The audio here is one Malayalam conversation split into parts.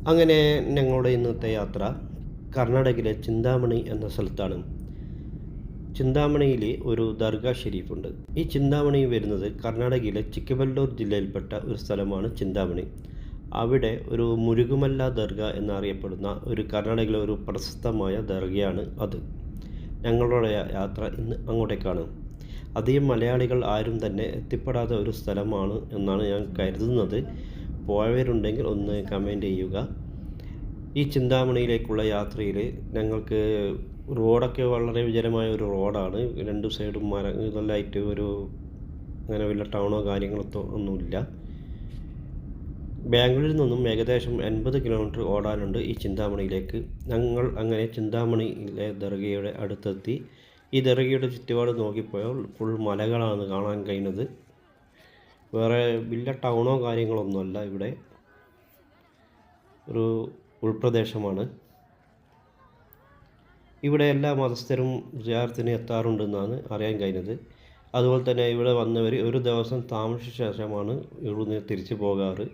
അങ്ങനെ ഞങ്ങളുടെ ഇന്നത്തെ യാത്ര കർണാടകയിലെ ചിന്താമണി എന്ന സ്ഥലത്താണ്. ചിന്താമണിയിൽ ഒരു ദർഗാ ഷെരീഫുണ്ട്. ഈ ചിന്താമണി വരുന്നത് കർണാടകയിലെ ചിക്കബല്ലൂർ ജില്ലയിൽപ്പെട്ട ഒരു സ്ഥലമാണ് ചിന്താമണി. അവിടെ ഒരു മുരുകുമല്ല ദർഗ എന്നറിയപ്പെടുന്ന ഒരു കർണാടകയിലെ ഒരു പ്രശസ്തമായ ദർഗയാണ് അത്. ഞങ്ങളുടെ യാത്ര ഇന്ന് അങ്ങോട്ടേക്കാണ്. അധികം മലയാളികൾ ആരും തന്നെ എത്തിപ്പെടാത്ത ഒരു സ്ഥലമാണ് എന്നാണ് ഞാൻ കരുതുന്നത്. പോയവരുണ്ടെങ്കിൽ ഒന്ന് കമൻറ്റ് ചെയ്യുക. ഈ ചിന്താമണിയിലേക്കുള്ള യാത്രയിൽ ഞങ്ങൾക്ക് റോഡൊക്കെ വളരെ വിജനമായ ഒരു റോഡാണ്. രണ്ട് സൈഡും ഇതെല്ലാമായിട്ട് അങ്ങനെ വലിയ ടൗണോ കാര്യങ്ങളോ ഒന്നുമില്ല. ബാംഗ്ലൂരിൽ നിന്നും ഏകദേശം 80 കിലോമീറ്റർ ഓടാനുണ്ട് ഈ ചിന്താമണിയിലേക്ക്. ഞങ്ങൾ അങ്ങനെ ചിന്താമണിയിലെ ദർഗയുടെ അടുത്തെത്തി. ഈ ദർഗയുടെ ചുറ്റുപാട് നോക്കിപ്പോയാൽ ഫുൾ മലകളാണ് കാണാൻ കഴിയുന്നത്. വേറെ വലിയ ടൗണോ കാര്യങ്ങളൊന്നുമല്ല. ഇവിടെ ഒരു ഉൾപ്രദേശമാണ്. ഇവിടെ എല്ലാ മതസ്ഥരും സിയാറത്തിന് എത്താറുണ്ടെന്നാണ് അറിയാൻ കഴിഞ്ഞത്. അതുപോലെ തന്നെ ഇവിടെ വന്നവർ ഒരു ദിവസം താമസിച്ച ശേഷമാണ് ഇവിടുന്ന് തിരിച്ചു പോകാറ്.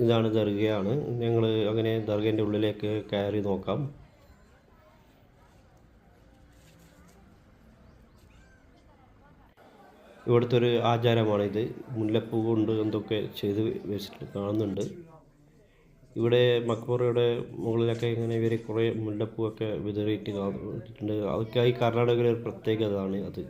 ഇതാണ് ദർഗയാണ്. ഞങ്ങൾ അങ്ങനെ ദർഗേൻ്റെ ഉള്ളിലേക്ക് കയറി നോക്കാം. ഇവിടുത്തെ ഒരു ആചാരമാണിത്. മുല്ലപ്പൂ കൊണ്ട് എന്തൊക്കെ ചെയ്ത് വെച്ചിട്ട് കാണുന്നുണ്ട്. ഇവിടെ മക്ബറയുടെ മുകളിലൊക്കെ ഇങ്ങനെ ഇവർ കുറേ മുല്ലപ്പൂവൊക്കെ വിതറിയിട്ട് കാണുന്നുണ്ട്. അതൊക്കെ ഈ കർണാടകയിലെ ഒരു പ്രത്യേകതയാണ് അത്.